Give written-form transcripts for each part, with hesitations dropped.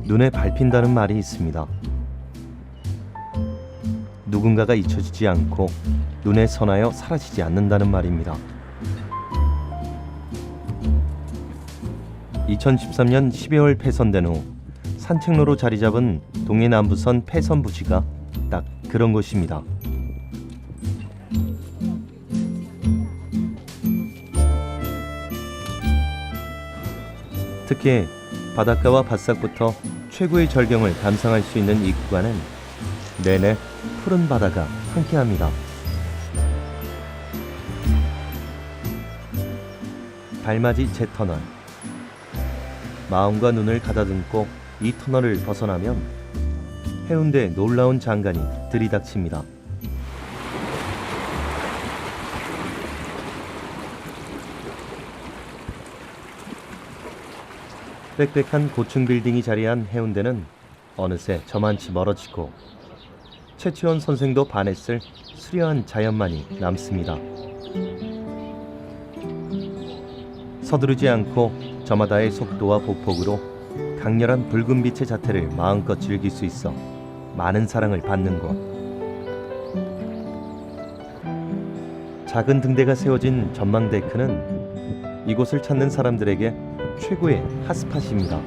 눈에 밟힌다는 말이 있습니다. 누군가가 잊혀지지 않고 눈에 선하여 사라지지 않는다는 말입니다. 2013년 12월 폐선된 후 산책로로 자리 잡은 동해남부선 폐선 부지가 딱 그런 곳입니다. 특히 바닷가와 바싹부터 최고의 절경을 감상할 수 있는 이 구간은 내내 푸른 바다가 함께합니다. 달맞이 제터널. 마음과 눈을 가다듬고 이 터널을 벗어나면 해운대의 놀라운 장관이 들이닥칩니다. 빽빽한 고층 빌딩이 자리한 해운대는 어느새 저만치 멀어지고 최치원 선생도 반했을 수려한 자연만이 남습니다. 서두르지 않고 저마다의 속도와 보폭으로 강렬한 붉은 빛의 자태를 마음껏 즐길 수 있어 많은 사랑을 받는 곳. 작은 등대가 세워진 전망데크는 이곳을 찾는 사람들에게 최고의 핫스팟입니다.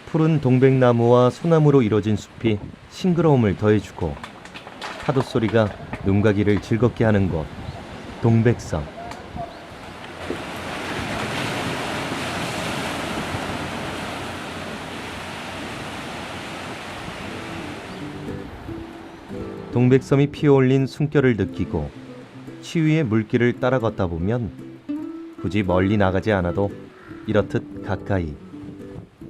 푸른 동백나무와 소나무로 이루어진 숲이 싱그러움을 더해주고 파도 소리가 눈과 귀를 즐겁게 하는 곳, 동백섬. 동백섬이 피어올린 숨결을 느끼고 치위의 물길을 따라 걷다 보면 굳이 멀리 나가지 않아도 이렇듯 가까이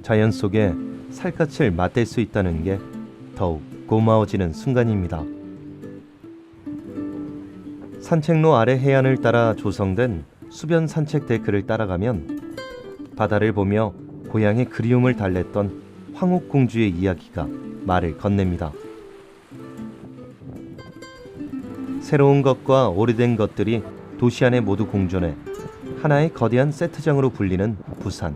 자연 속에 살갗을 맞댈 수 있다는 게 더욱 고마워지는 순간입니다. 산책로 아래 해안을 따라 조성된 수변 산책 데크를 따라가면 바다를 보며 고향의 그리움을 달랬던 황옥공주의 이야기가 말을 건넵니다. 새로운 것과 오래된 것들이 도시 안에 모두 공존해 하나의 거대한 세트장으로 불리는 부산.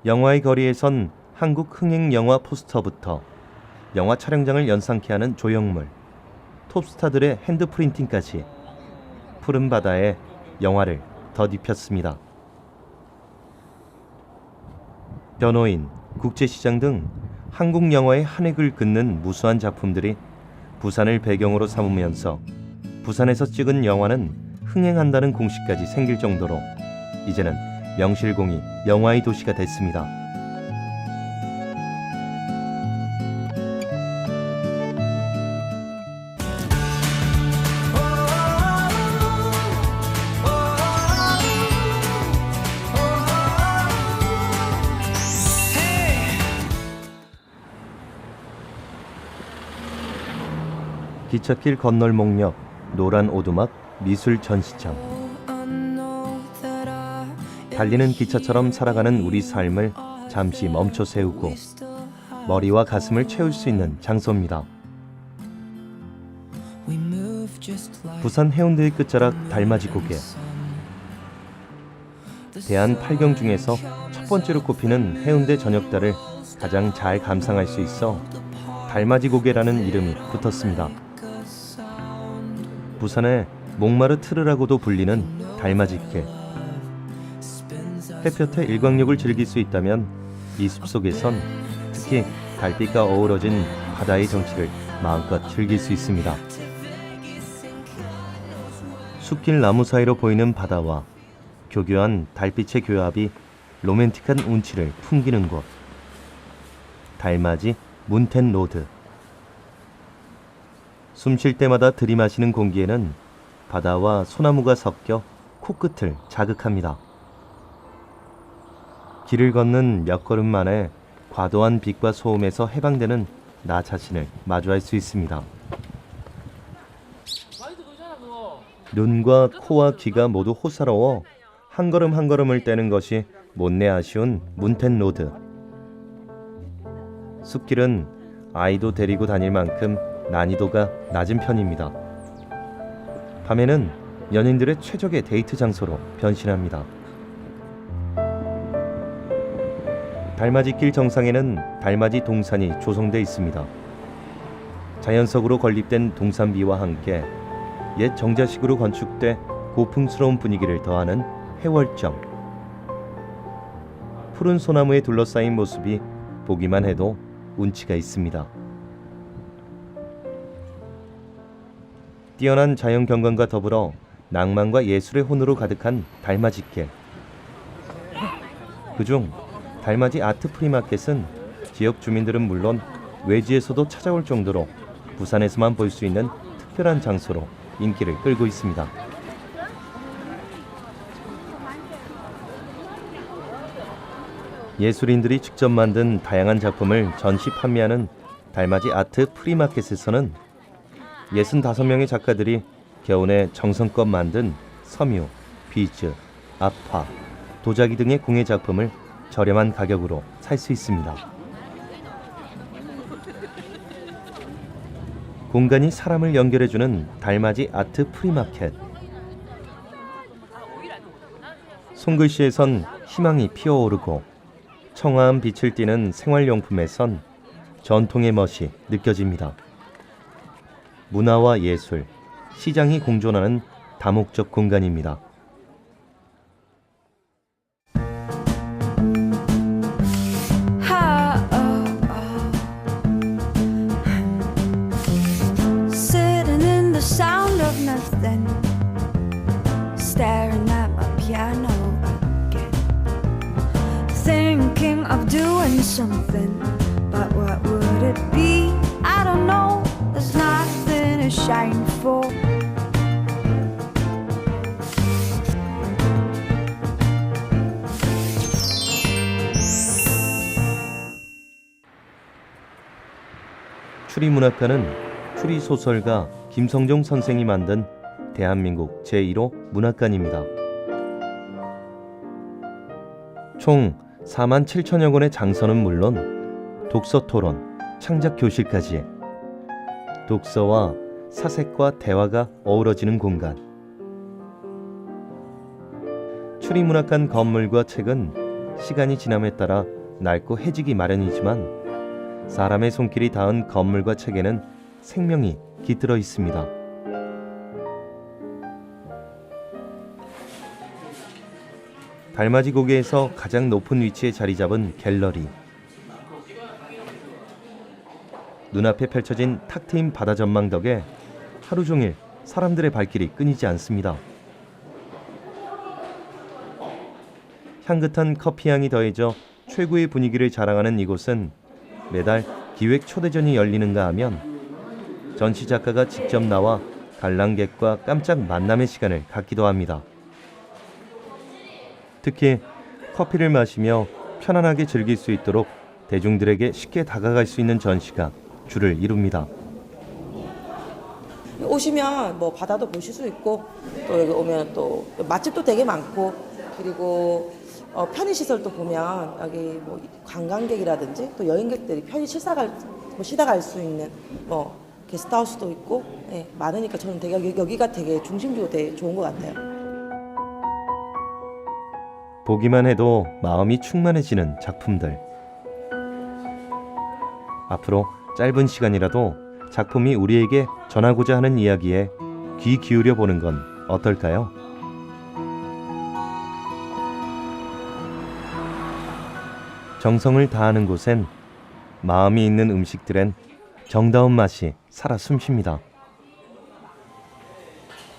영화의 거리에선 한국 흥행 영화 포스터부터 영화 촬영장을 연상케 하는 조형물, 톱스타들의 핸드프린팅까지 푸른 바다에 영화를 덧입혔습니다. 변호인, 국제시장 등 한국 영화의 한 획을 긋는 무수한 작품들이 부산을 배경으로 삼으면서 부산에서 찍은 영화는 흥행한다는 공식까지 생길 정도로 이제는 명실공히 영화의 도시가 됐습니다. 기찻길 건널목역, 노란 오두막, 미술 전시장. 달리는 기차처럼 살아가는 우리 삶을 잠시 멈춰 세우고 머리와 가슴을 채울 수 있는 장소입니다. 부산 해운대의 끝자락 달맞이 고개. 대한 8경 중에서 첫 번째로 꼽히는 해운대 저녁달을 가장 잘 감상할 수 있어 달맞이 고개라는 이름이 붙었습니다. 부산의 몽마르트르라고도 불리는 달맞이길. 햇볕의 일광욕을 즐길 수 있다면 이 숲속에선 특히 달빛과 어우러진 바다의 정취를 마음껏 즐길 수 있습니다. 숲길 나무 사이로 보이는 바다와 교교한 달빛의 교합이 로맨틱한 운치를 풍기는 곳. 달맞이 문텐로드. 숨 쉴 때마다 들이마시는 공기에는 바다와 소나무가 섞여 코끝을 자극합니다. 길을 걷는 몇 걸음 만에 과도한 빛과 소음에서 해방되는 나 자신을 마주할 수 있습니다. 눈과 코와 귀가 모두 호사로워 한 걸음 한 걸음을 떼는 것이 못내 아쉬운 문텐로드. 숲길은 아이도 데리고 다닐 만큼 난이도가 낮은 편입니다. 밤에는 연인들의 최적의 데이트 장소로 변신합니다. 달맞이길 정상에는 달맞이 동산이 조성돼 있습니다. 자연석으로 건립된 동산비와 함께 옛 정자식으로 건축돼 고풍스러운 분위기를 더하는 해월정. 푸른 소나무에 둘러싸인 모습이 보기만 해도 운치가 있습니다. 뛰어난 자연 경관과 더불어 낭만과 예술의 혼으로 가득한 달맞이길. 그중 달맞이 아트 프리마켓은 지역 주민들은 물론 외지에서도 찾아올 정도로 부산에서만 볼 수 있는 특별한 장소로 인기를 끌고 있습니다. 예술인들이 직접 만든 다양한 작품을 전시 판매하는 달맞이 아트 프리마켓에서는 65명의 작가들이 겨우내 정성껏 만든 섬유, 비즈, 아파, 도자기 등의 공예 작품을 저렴한 가격으로 살 수 있습니다. 공간이 사람을 연결해주는 달맞이 아트 프리마켓. 손글씨에선 희망이 피어오르고 청아한 빛을 띠는 생활용품에선 전통의 멋이 느껴집니다. 문화와 예술, 시장이 공존하는 다목적 공간입니다. Sound of nothing, staring at my piano again, thinking of doing something, but what would it be? I don't know, there's nothing to shine for. 추리문학과는 추리소설가 김성종 선생이 만든 대한민국 제1호 문학관입니다. 총 47,000여 권의 장서는 물론 독서토론, 창작교실까지 독서와 사색과 대화가 어우러지는 공간. 추리문학관 건물과 책은 시간이 지남에 따라 낡고 해지기 마련이지만 사람의 손길이 닿은 건물과 책에는 생명이 깃들어 있습니다. 달맞이 고개에서 가장 높은 위치에 자리 잡은 갤러리. 눈앞에 펼쳐진 탁 트인 바다 전망 덕에 하루 종일 사람들의 발길이 끊이지 않습니다. 향긋한 커피향이 더해져 최고의 분위기를 자랑하는 이곳은 매달 기획 초대전이 열리는가 하면 전시 작가가 직접 나와 관람객과 깜짝 만남의 시간을 갖기도 합니다. 특히 커피를 마시며 편안하게 즐길 수 있도록 대중들에게 쉽게 다가갈 수 있는 전시가 줄을 이룹니다. 오시면 뭐 바다도 보실 수 있고 또 여기 오면 또 맛집도 되게 많고 그리고 편의시설도 보면 여기 뭐 관광객이라든지 또 여행객들이 편히 쉬다 갈 수 있는 뭐 게스트하우스도 있고 많으니까 저는 되게 여기가 되게 중심지고 되게 좋은 것 같아요. 보기만 해도 마음이 충만해지는 작품들. 앞으로 짧은 시간이라도 작품이 우리에게 전하고자 하는 이야기에 귀 기울여 보는 건 어떨까요? 정성을 다하는 곳엔, 마음이 있는 음식들엔 정다운 맛이 살아 숨쉽니다.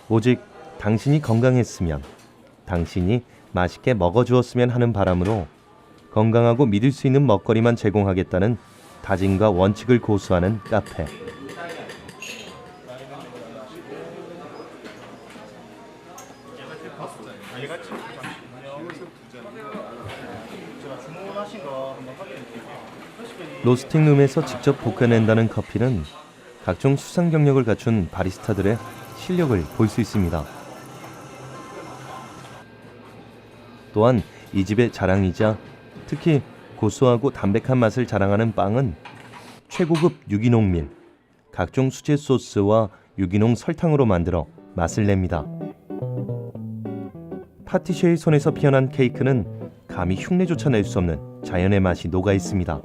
오직 당신이 건강했으면, 당신이 맛있게 먹어주었으면 하는 바람으로 건강하고 믿을 수 있는 먹거리만 제공하겠다는 다짐과 원칙을 고수하는 카페. 로스팅룸에서 직접 볶아낸다는 커피는 각종 수상 경력을 갖춘 바리스타들의 실력을 볼 수 있습니다. 또한 이 집의 자랑이자 특히 고소하고 담백한 맛을 자랑하는 빵은 최고급 유기농밀, 각종 수제 소스와 유기농 설탕으로 만들어 맛을 냅니다. 파티셰의 손에서 피어난 케이크는 감히 흉내조차 낼 수 없는 자연의 맛이 녹아 있습니다.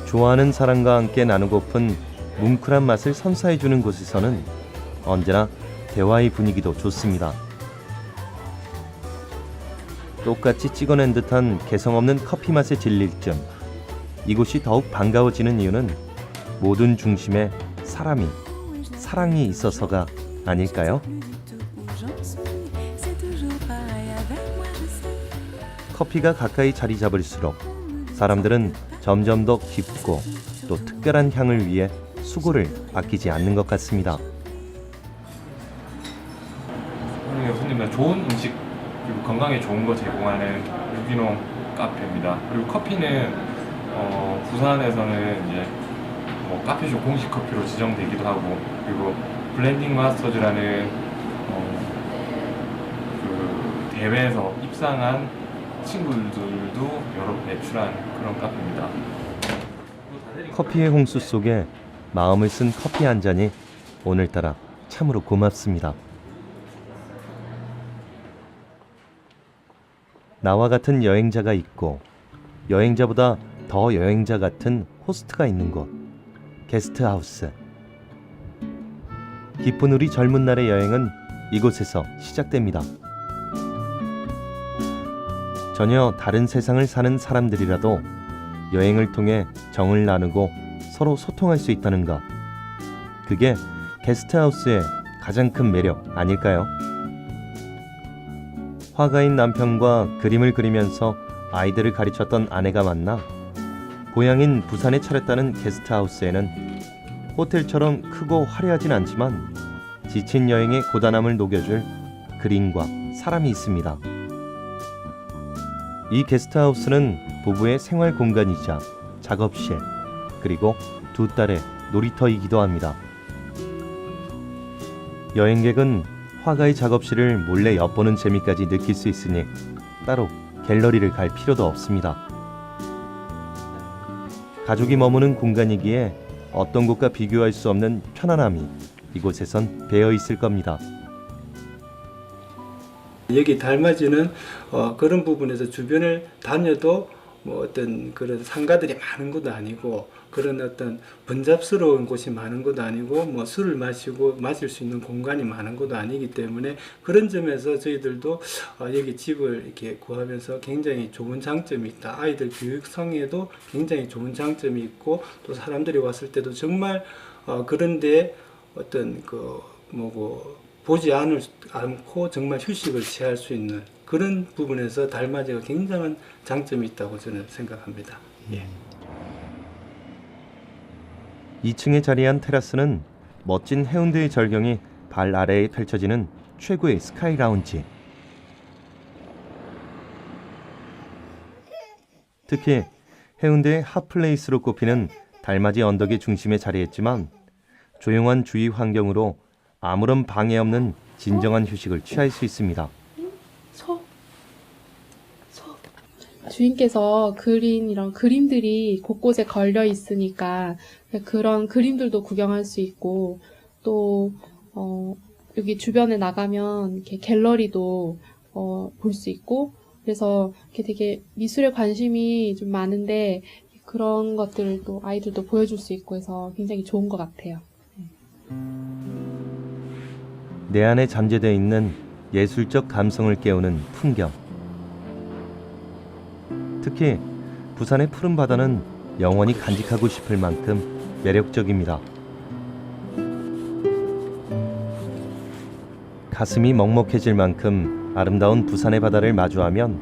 좋아하는 사람과 함께 나누고픈 뭉클한 맛을 선사해주는 곳에서는 언제나 대화의 분위기도 좋습니다. 똑같이 찍어낸 듯한 개성없는 커피 맛에 질릴 쯤 이곳이 더욱 반가워지는 이유는 모든 중심에 사랑이 있어서가 아닐까요? 커피가 가까이 자리 잡을수록 사람들은 점점 더 깊고 또 특별한 향을 위해 수고를 아끼지 않는 것 같습니다. 교수님은 좋은 음식 그리고 건강에 좋은 거 제공하는 유기농 카페입니다. 그리고 커피는 부산에서는 이제 카페숍 공식 커피로 지정되기도 하고, 그리고 블렌딩 마스터즈라는 그 대회에서 입상한 친구들도 여러 배출한 그런 카페입니다. 커피의 홍수 속에 마음을 쓴 커피 한 잔이 오늘따라 참으로 고맙습니다. 나와 같은 여행자가 있고 여행자보다 더 여행자 같은 호스트가 있는 곳, 게스트하우스. 기쁜 우리 젊은 날의 여행은 이곳에서 시작됩니다. 전혀 다른 세상을 사는 사람들이라도 여행을 통해 정을 나누고 서로 소통할 수 있다는 것, 그게 게스트하우스의 가장 큰 매력 아닐까요? 화가인 남편과 그림을 그리면서 아이들을 가르쳤던 아내가 만나 고향인 부산에 차렸다는 게스트하우스에는 호텔처럼 크고 화려하진 않지만 지친 여행의 고단함을 녹여줄 그림과 사람이 있습니다. 이 게스트하우스는 부부의 생활 공간이자 작업실, 그리고 두 딸의 놀이터이기도 합니다. 여행객은 화가의 작업실을 몰래 엿보는 재미까지 느낄 수 있으니 따로 갤러리를 갈 필요도 없습니다. 가족이 머무는 공간이기에 어떤 곳과 비교할 수 없는 편안함이 이곳에선 배어 있을 겁니다. 여기 달맞이는 그런 부분에서 주변을 다녀도 뭐 어떤 그런 상가들이 많은 것도 아니고 그런 어떤 번잡스러운 곳이 많은 것도 아니고 뭐 술을 마실 수 있는 공간이 많은 것도 아니기 때문에 그런 점에서 저희들도 여기 집을 이렇게 구하면서 굉장히 좋은 장점이 있다. 아이들 교육성에도 굉장히 좋은 장점이 있고 또 사람들이 왔을 때도 정말 그런데 어떤 보지 않고 정말 휴식을 취할 수 있는 그런 부분에서 달맞이가 굉장한 장점이 있다고 저는 생각합니다. 예. 2층에 자리한 테라스는 멋진 해운대의 절경이 발 아래에 펼쳐지는 최고의 스카이 라운지. 특히 해운대의 핫플레이스로 꼽히는 달맞이 언덕의 중심에 자리했지만 조용한 주위 환경으로 아무런 방해 없는 진정한 휴식을 취할 수 있습니다. 주인께서 그린 이런 그림들이 곳곳에 걸려 있으니까 그런 그림들도 구경할 수 있고 또 여기 주변에 나가면 이렇게 갤러리도 볼 수 있고 그래서 이렇게 되게 미술에 관심이 좀 많은데 그런 것들도 아이들도 보여줄 수 있고 해서 굉장히 좋은 것 같아요. 내 안에 잠재되어 있는 예술적 감성을 깨우는 풍경. 특히 부산의 푸른 바다는 영원히 간직하고 싶을 만큼 매력적입니다. 가슴이 먹먹해질 만큼 아름다운 부산의 바다를 마주하면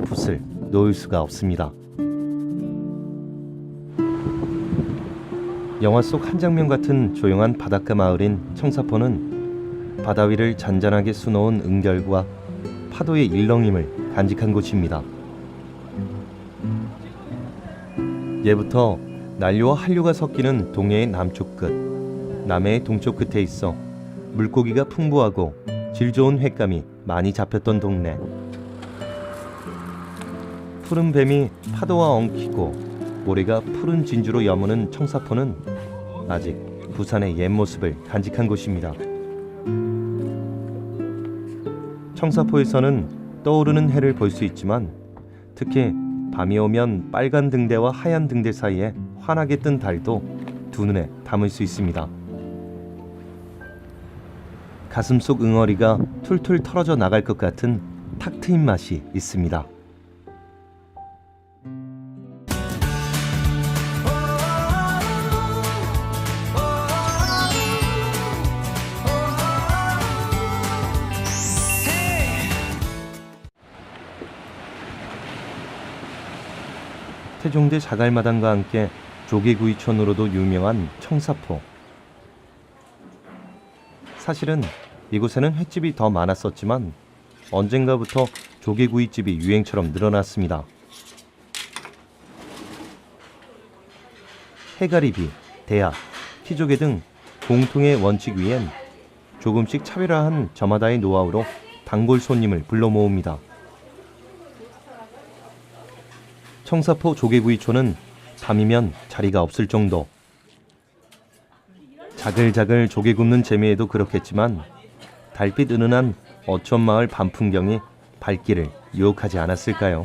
붓을 놓을 수가 없습니다. 영화 속 한 장면 같은 조용한 바닷가 마을인 청사포는 바다 위를 잔잔하게 수놓은 은결과 파도의 일렁임을 간직한 곳입니다. 예부터 난류와 한류가 섞이는 동해의 남쪽 끝, 남해의 동쪽 끝에 있어 물고기가 풍부하고 질 좋은 횟감이 많이 잡혔던 동네. 푸른 뱀이 파도와 엉키고 모래가 푸른 진주로 여무는 청사포는 아직 부산의 옛 모습을 간직한 곳입니다. 청사포에서는 떠오르는 해를 볼 수 있지만 특히 밤이 오면 빨간 등대와 하얀 등대 사이에 환하게 뜬 달도 두 눈에 담을 수 있습니다. 가슴속 응어리가 툴툴 털어져 나갈 것 같은 탁 트인 맛이 있습니다. 태종대 자갈마당과 함께 조개구이촌으로도 유명한 청사포. 사실은 이곳에는 횟집이 더 많았었지만 언젠가부터 조개구이집이 유행처럼 늘어났습니다. 해가리비, 대하, 키조개 등 공통의 원칙 위엔 조금씩 차별화한 저마다의 노하우로 단골 손님을 불러 모읍니다. 청사포 조개구이촌은 밤이면 자리가 없을 정도. 자글자글 조개 굽는 재미에도 그렇겠지만 달빛 은은한 어촌마을 밤 풍경이 발길을 유혹하지 않았을까요?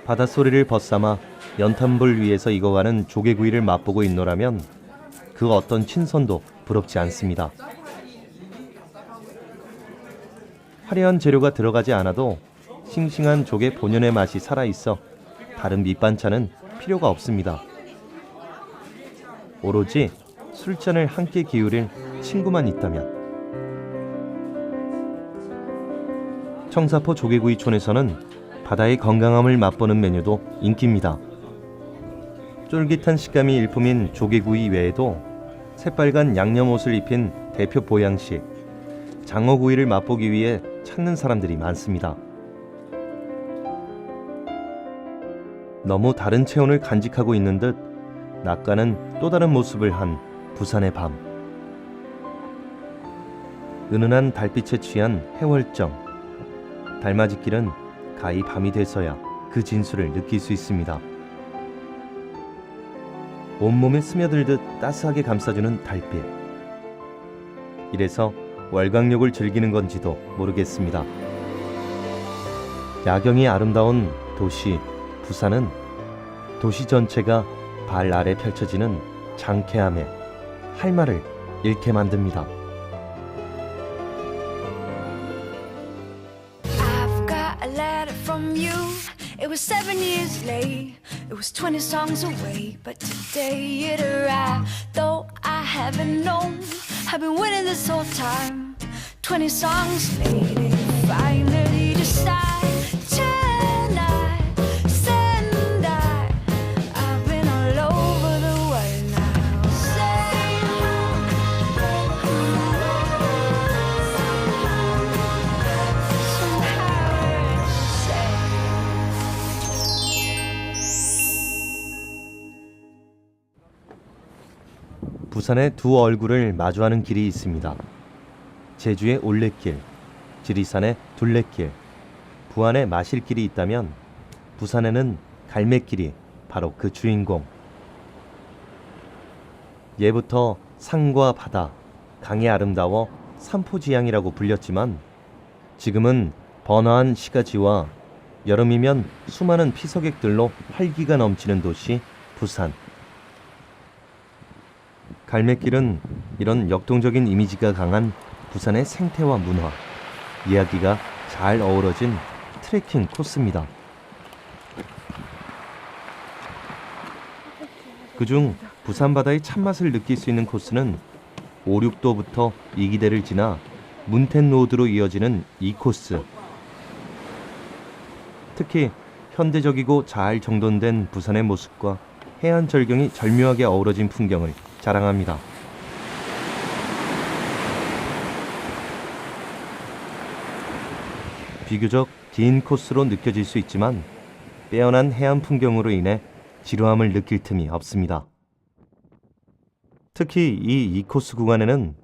바닷소리를 벗삼아 연탄불 위에서 익어가는 조개구이를 맛보고 있노라면 그 어떤 친선도 부럽지 않습니다. 화려한 재료가 들어가지 않아도 싱싱한 조개 본연의 맛이 살아있어 다른 밑반찬은 필요가 없습니다. 오로지 술잔을 함께 기울일 친구만 있다면. 청사포 조개구이촌에서는 바다의 건강함을 맛보는 메뉴도 인기입니다. 쫄깃한 식감이 일품인 조개구이 외에도 새빨간 양념옷을 입힌 대표 보양식 장어구이를 맛보기 위해 찾는 사람들이 많습니다. 너무 다른 체온을 간직하고 있는 듯 낮과는 또 다른 모습을 한 부산의 밤. 은은한 달빛에 취한 해월정. 달맞이길은 가히 밤이 돼서야 그 진수를 느낄 수 있습니다. 온몸에 스며들듯 따스하게 감싸주는 달빛. 이래서 월광욕을 즐기는 건지도 모르겠습니다. 야경이 아름다운 도시 부산은 도시 전체가 발 아래 펼쳐지는 장쾌함에 할 말을 잃게 만듭니다. I've got a letter from you. It was 7 years late. It was 20 songs away, but today it arrived. Though I haven't known, I've been waiting this whole time. 20 songs later, finally decide tonight. Send I. I've been all over the world now. 부산의 두 얼굴을 마주하는 길이 있습니다. 제주의 올레길, 지리산의 둘레길, 부안의 마실길이 있다면 부산에는 갈매길이 바로 그 주인공. 예부터 산과 바다, 강이 아름다워 삼포지향이라고 불렸지만 지금은 번화한 시가지와 여름이면 수많은 피서객들로 활기가 넘치는 도시 부산. 갈매길은 이런 역동적인 이미지가 강한 부산의 생태와 문화, 이야기가 잘 어우러진 트레킹 코스입니다. 그중 부산 바다의 참맛을 느낄 수 있는 코스는 5, 6도부터 이기대를 지나 문텐로드로 이어지는 이 코스. 특히 현대적이고 잘 정돈된 부산의 모습과 해안 절경이 절묘하게 어우러진 풍경을 자랑합니다. 비교적 긴 코스로 느껴질 수 있지만 빼어난 해안 풍경으로 인해 지루함을 느낄 틈이 없습니다. 특히 이 코스 구간에는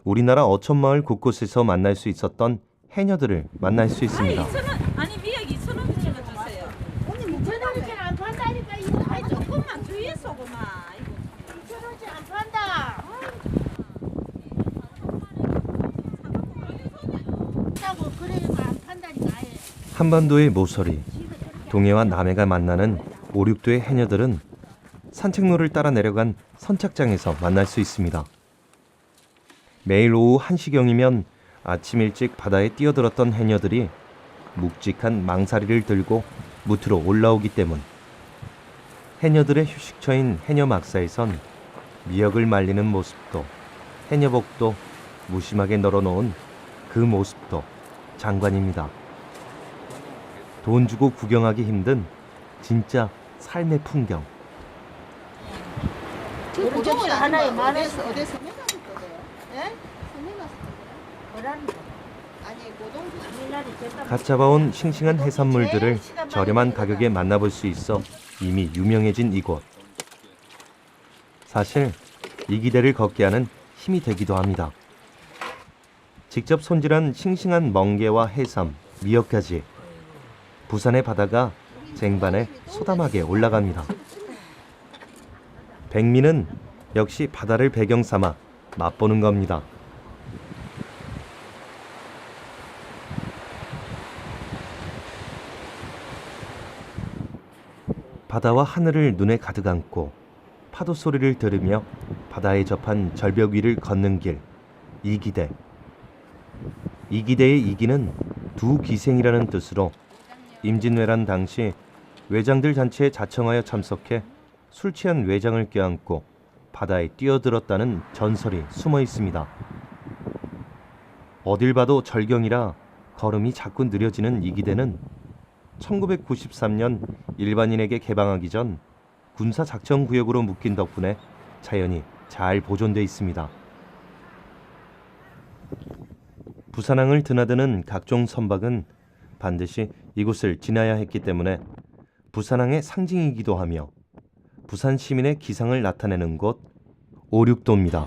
우리나라 어촌마을 곳곳에서 만날 수 있었던 해녀들을 만날 수 있습니다. 아니 미역 2,000원 주세요. 언니 2,000원짜리 안 판다니까 이거 아이 조금만 주의해서 그만. 2,000원짜리 안 판다. 싸고 그러니까 안 판다니까 아예. 한반도의 모서리, 동해와 남해가 만나는 오륙도의 해녀들은 산책로를 따라 내려간 선착장에서 만날 수 있습니다. 매일 오후 1시경이면 아침 일찍 바다에 뛰어들었던 해녀들이 묵직한 망사리를 들고 무트로 올라오기 때문 해녀들의 휴식처인 해녀 막사에선 미역을 말리는 모습도 해녀복도 무심하게 널어놓은 그 모습도 장관입니다. 돈 주고 구경하기 힘든 진짜 삶의 풍경. 고정을 하나에 만원씩 어디서 내가서 거래요? 예? 내가서 뭐라는 거? 아니 고동 갓 잡아온 싱싱한 해산물들을 저렴한 가격에 만나볼 수 있어 이미 유명해진 이곳. 사실 이 기대를 걷게 하는 힘이 되기도 합니다. 직접 손질한 싱싱한 멍게와 해삼, 미역까지 부산의 바다가 쟁반에 소담하게 올라갑니다. 백미는 역시 바다를 배경 삼아 맛보는 겁니다. 바다와 하늘을 눈에 가득 안고 파도 소리를 들으며 바다에 접한 절벽 위를 걷는 길, 이기대. 이기대의 이기는 두 기생이라는 뜻으로 임진왜란 당시 외장들 잔치에 자청하여 참석해 술 취한 외장을 껴안고 바다에 뛰어들었다는 전설이 숨어 있습니다. 어딜 봐도 절경이라 걸음이 자꾸 느려지는 이기대는 1993년 일반인에게 개방하기 전 군사작전구역으로 묶인 덕분에 자연히 잘 보존돼 있습니다. 부산항을 드나드는 각종 선박은 반드시 이곳을 지나야 했기 때문에 부산항의 상징이기도 하며 부산 시민의 기상을 나타내는 곳 오륙도입니다.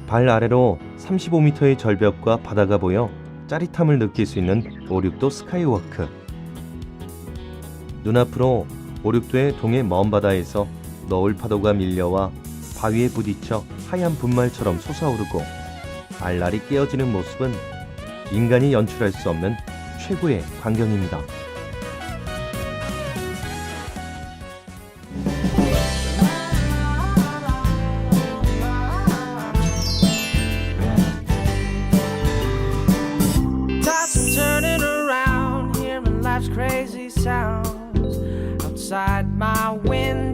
발 아래로 35m의 절벽과 바다가 보여 짜릿함을 느낄 수 있는 오륙도 스카이워크. 눈앞으로 오륙도의 동해 먼 바다에서 너울 파도가 밀려와 바위에 부딪혀 하얀 분말처럼 솟아오르고 알알이 깨어지는 모습은 인간이 연출할 수 없는 최고의 광경입니다. Tossing, turning around, hearing life's crazy sounds outside my window.